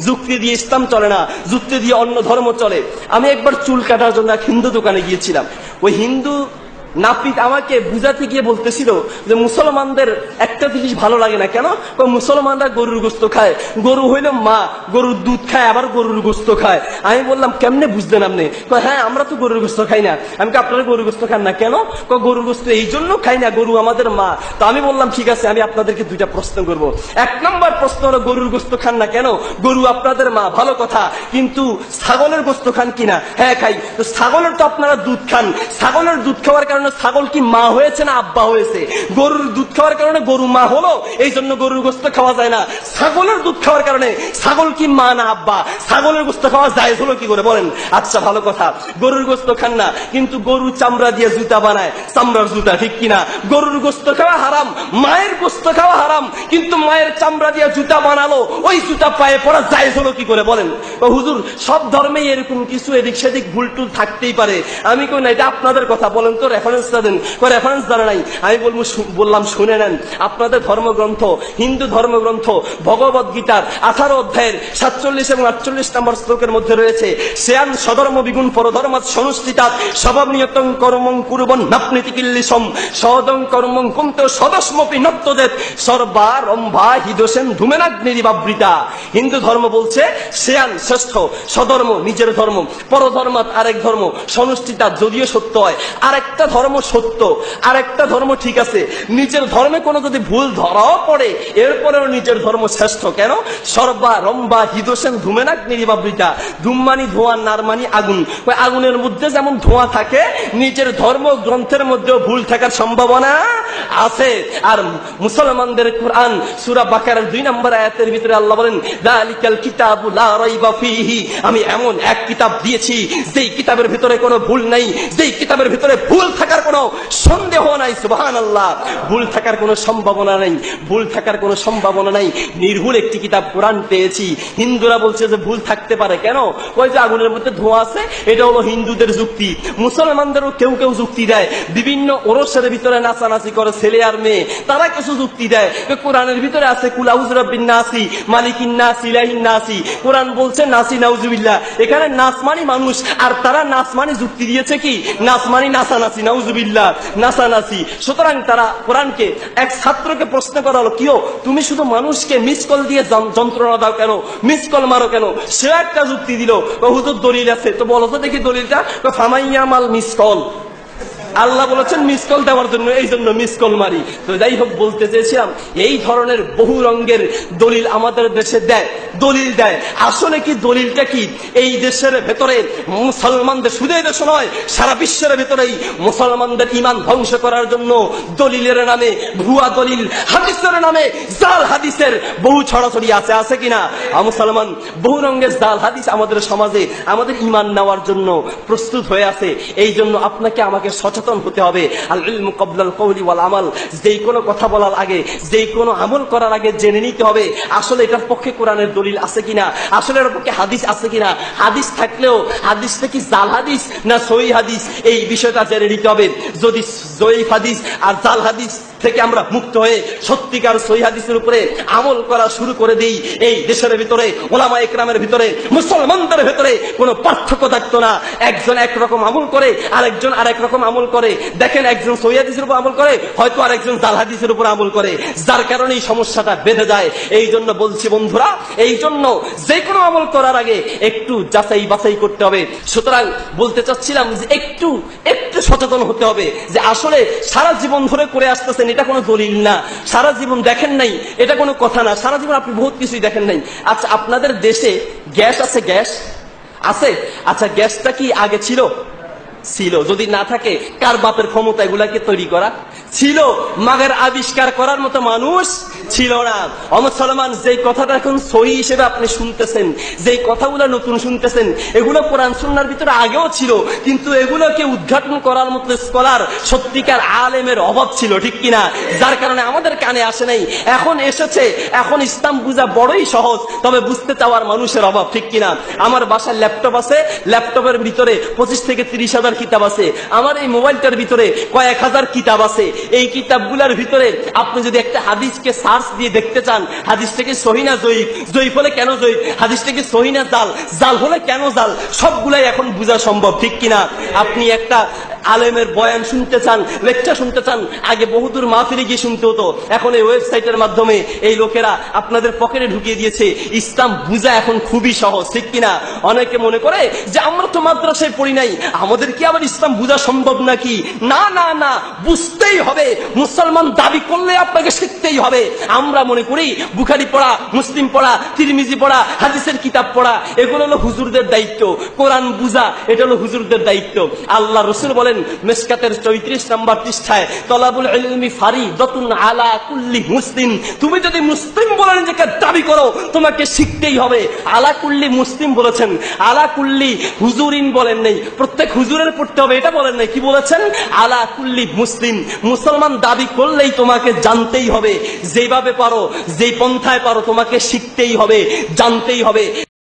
যুক্তি দিয়ে ইসলাম চলে না, যুক্তি দিয়ে অন্য ধর্ম চলে। আমি একবার চুল কাটার জন্য এক হিন্দু দোকানে গিয়েছিলাম। ওই হিন্দু নাপিত আমাকে বুঝাতে গিয়ে বলতেছিল যে মুসলমানদের একটা জিনিস ভালো লাগে না কেন, মুসলমানরা গরুর গোস্ত খায়, গরু হইলো মা, গরুর দুধ খায়, আবার গরুর গোস্ত খায়। আমি বললাম কেমনে বুঝলেন আপনি? হ্যাঁ আমরা তো গরুর গোস্ত খাই না। আমি আপনারা গরুর গোস্ত খান না কেন? গরুর গোস্ত এই জন্য খাই না, গরু আমাদের মা। তো আমি বললাম ঠিক আছে, আমি আপনাদেরকে দুইটা প্রশ্ন করব। এক নম্বর প্রশ্ন হলো গরুর গোস্ত খান না কেন? গরু আপনাদের মা, ভালো কথা, কিন্তু ছাগলের গোস্ত খান কিনা? হ্যাঁ খাই। তো ছাগলের তো আপনারা দুধ খান, ছাগলের দুধ খাওয়ার কারণে ছাগল কি মা হয়েছে না আব্বা হয়েছে? গরুর দুধ খাওয়ার কারণে গরু মা হলো, এই জন্য গরুর গোস্ত খাওয়া যায় না। ছাগলের দুধ খাওয়ার কারণে ছাগল কি মা না আব্বা? ছাগলের গোস্ত খাওয়া যায় হলো কি করে বলেন? আচ্ছা ভালো কথা, গরুর গোস্ত খান না, কিন্তু গরুর চামড়া দিয়ে জুতা বানায়, চামড়ার জুতা, ঠিক কিনা? গরুর গোস্ত খাওয়া হারাম, মায়ের গোস্ত খাওয়া হারাম, কিন্তু মায়ের চামড়া দিয়ে জুতা বানালো, ওই জুতা পায়ে পড়া যায় হলো কি করে বলেন? হুজুর সব ধর্মেই এরকম কিছু এদিক সেদিক ভুল টুল থাকতেই পারে। আমি কই না, এটা আপনাদের কথা, বলেন তো রেফারেন্সটা দেন। রেফারেন্স জানা নাই। আমি বললাম শুনে নেন, আপনাদের ধর্মগ্রন্থ, হিন্দু ধর্মগ্রন্থ ভগবত গীতার 18 অধ্যায়ের 47 এবং 48 নম্বর শ্লোকের মধ্যে রয়েছে, শ্রেয়ান সধর্ম বিগুণ পরধর্মাৎ সনুষ্ঠিতাৎ স্বভাবনিয়তং কর্মং কুর্বন নাপ্নীতি কিল্লিশম সদং কর্মং কুন্ত সদস্মপি নত্যদেত সর্বারম্ভা হিদোষেন ধূমেনাগ্নিরিবাবৃতা। হিন্দু ধর্ম বলছে শ্রেয়ান শ্রেষ্ঠ, সধর্ম নিজের ধর্ম, পরধর্মাৎ আরেক ধর্ম, সনুষ্ঠিতাৎ যদিও সত্য হয়, আরেকটা ধর্ম সত্য, আরেকটা ধর্ম ঠিক আছে। নিজের ধর্মে কোনো যদি ভুল ধরাও পড়ে, এরপরেও নিজের ধর্ম শ্রেষ্ঠ কেন? সর্বারম্ভা হিদোষেন ধূমেনাগ্নিরিবাবৃতা। ধূম মানি ধোঁয়া, নার মানি আগুন। ওই আগুনের মধ্যে যেমন ধোঁয়া থাকে, নিজের ধর্ম গ্রন্থের মধ্যেও ভুল থাকার সম্ভাবনা আছে। আর মুসলমানদের কোরআন সূরা বাকারার 2 নম্বর আয়াতের ভিতরে আল্লাহ বলেন, যালিকাল কিতাবু লা রাইবা ফীহি, আমি এমন এক কিতাব দিয়েছি যেই কিতাবের ভিতরে কোনো ভুল নাই, যেই কিতাবের ভিতরে ভুল থাকার কোনো সন্দেহ নাই। সুবহানাল্লাহ, ভুল থাকার কোনো সম্ভাবনা নাই, ভুল থাকার কোনো সম্ভাবনা নাই। নির্ভুল একটি কিতাব কোরআন পেয়েছি। হিন্দুরা বলছে যে ভুল থাকতে পারে কেন? ওই যে আগুনের মধ্যে ধোঁয়া আছে, এটা হলো হিন্দুদের যুক্তি। মুসলমানদেরও কেউ কেউ যুক্তি দেয়, বিভিন্ন ওরসের ভিতরে নাচানাচি করে ছেলে আর মেয়ে, তারা কিছু যুক্তি দেয়। কোরআনের ভিতরে আছে কুল আউযু বিরাব্বিন নাসি মালিকিন নাসি ইলাহিন নাসি। কোরআন বলছে নাসি নাউজুবিল্লাহ, এখানে নাস মানে মানুষ, আর তারা নাস মানে যুক্তি দিয়েছে কি নাস মানে নাচানাচি, নাউজুবিল্লাহ, নাচানাচি। সুতরাং তারা কোরআনকে, এক ছাত্রকে প্রশ্ন করা হলো, কিও তুমি শুধু মানুষকে মিস কল দিয়ে যন্ত্রণা দাও কেন, মিস কল মারো কেন? সে একটা যুক্তি দিল, হুজুর দলিল আছে, তো বলো তো দেখি দলিলটা। ফামাইয়ামাল মিস কল, আল্লাহ বলেছেন মিস কল দেওয়ার জন্য, এই জন্য মিস কল মারি। তো যাই হোক, বলতে চেয়েছিলাম এই ধরনের বহু রঙের দলিল আমাদের দেশে দেয়, দলিল দেয়। আসলে কি দলিলটা কি? এই দেশের ভেতরে মুসলমানদের, শুধু এই দেশ নয় সারা বিশ্বের ভেতরেই মুসলমানদের ঈমান ধ্বংস করার জন্য দলিলের নামে, ভুয়া দলিল, হাদিসের নামে জাল হাদিসের বহু ছড়াছড়ি আছে, আছে কিনা? মুসলমান বহু রঙের জাল হাদিস আমাদের সমাজে আমাদের ঈমান নেওয়ার জন্য প্রস্তুত হয়ে আছে। এই জন্য আপনাকে আমাকে সচেতন হতে হবে। আল ইলমু ক্বাবলাল কওলি ওয়াল আমাল, যেই কোনো কথা বলার আগে, যেই কোনো আমল করার আগে জেনে নিতে হবে আসলে এটার পক্ষে কোরআনের দলিল আছে কিনা, আসলে এর পক্ষে হাদিস আছে কিনা। হাদিস থাকলেও হাদিসটা কি জাল হাদিস না সহিহ হাদিস, এই বিষয়টা জেনে নিতে হবে। যদি সহিহ হাদিস আর জাল হাদিস থেকে আমরা মুক্ত হয়ে সত্যিকার সহিহ হাদিসের উপরে আমল করা শুরু করে দিই, এই দেশের ভিতরে ওলামা ইকরামের ভিতরে, মুসলমানদের ভিতরে কোনো পার্থক্য থাকতো না। একজন একরকম আমল করে, আরেকজন আরেক রকম আমল করে। দেখেন, একজন সহিহ হাদিসের উপর আমল করে, হয়তো আরেকজন জাল হাদিসের উপর আমল করে, যার কারণে এই সমস্যাটা বেঁধে যায়। এই জন্য বলছি বন্ধুরা, এই জন্য যে কোনো আমল করার আগে একটু যাচাই বাছাই করতে হবে। সুতরাং বলতে চাচ্ছিলাম যে একটু একটু সচেতন হতে হবে যে আসলে সারা জীবন ধরে করে আসতেছেন, এটা কোনো দলিল না। সারা জীবন দেখেন নাই, এটা কোনো কথা না। সারা জীবন আপনি বহুত কিছুই দেখেন নাই। আচ্ছা, আপনাদের দেশে গ্যাস আছে? গ্যাস আছে? আচ্ছা, গ্যাসটা কি আগে ছিল? ছিল। যদি না থাকে, কার বাপের ক্ষমতা এগুলাকে তৈরি করা? ছিল। মাগের আবিষ্কার করার মতো মানুষ ছিল না। মুসলমান, যেই কথাটা এখন সহি হিসেবে আপনি শুনতেছেন, যেই কথাগুলো নতুন শুনতেছেন, এগুলো কোরআন সুন্নাহর ভিতরে আগেও ছিল, কিন্তু এগুলোকে উদ্ঘাটন করার মতো স্কলার, সত্যিকার আলেমের অভাব ছিল, ঠিক কিনা? যার কারণে আমাদের কানে আসে নাই। এখন এসেছে, এখন ইসলাম বুঝা বড়ই সহজ, তবে বুঝতে চাওয়ার মানুষের অভাব, ঠিক কিনা? আমার বাসায় ল্যাপটপ আছে, ল্যাপটপের ভিতরে 25 থেকে 30 হাজার কিতাব আছে। আমার এই মোবাইলটার ভিতরে কয়েক হাজার কিতাব আছে। এই কিতাবগুলোর ভিতরে আপনি যদি একটা হাদিসকে সার্চ দিয়ে দেখতে চান, হাদিসটাকে সহিহ না জয়ীফ, জয়ীফ হলে কেন জয়ীফ, হাদিসটাকে সহিহ না জাল, জাল হলে কেন জাল, সবগুলাই এখন বোঝা সম্ভব, ঠিক কিনা? আপনি একটা আলেমের বয়ান শুনতে চান, লেকচার শুনতে চান, আগে বহুদূর মাহফিলে গিয়ে শুনতে হতো, এখন এই ওয়েবসাইটের মাধ্যমে এই লোকেরা আপনাদের পকেটে ঢুকিয়ে দিয়েছে। ইসলাম বুঝা এখন খুবই সহজ, ঠিক কিনা? অনেকে মনে করে যে আমরা তো মাদ্রাসায় পড়ি নাই, আমাদের কি আবার ইসলাম বুঝা সম্ভব নাকি? না না না, বুঝতেই হবে। মুসলমান দাবি করলে আপনাকে শিখতেই হবে। আমরা মনে করি বুখারী পড়া, মুসলিম পড়া, তিরমিজি পড়া, হাদিসের কিতাব পড়া এগুলো হলো হুজুরদের দায়িত্ব, কোরআন বুঝা এটা হলো হুজুরদের দায়িত্ব। আল্লাহ রাসূল বলেন মিশকাতের 34 নম্বর পৃষ্ঠায়, তলাবুল ইলমি ফারিদাতুন আলা কুল্লি মুসলিম, তুমি যদি মুসলিম বলে নিজেকে দাবি করো তোমাকে শিখতেই হবে। আলা কুল্লি মুসলিম বলেছেন, আলা কুল্লি হুজুরিন বলেন নাই, প্রত্যেক হুজুরের পড়তে হবে এটা বলেন নাই, কি বলেছেন? আলা কুল্লি মুসলিম। মুসলমান দাবি করলেই তোমাকে জানতেই হবে, যেভাবে পারো, যেই পন্থায় পারো তোমাকে শিখতেই হবে, জানতেই হবে।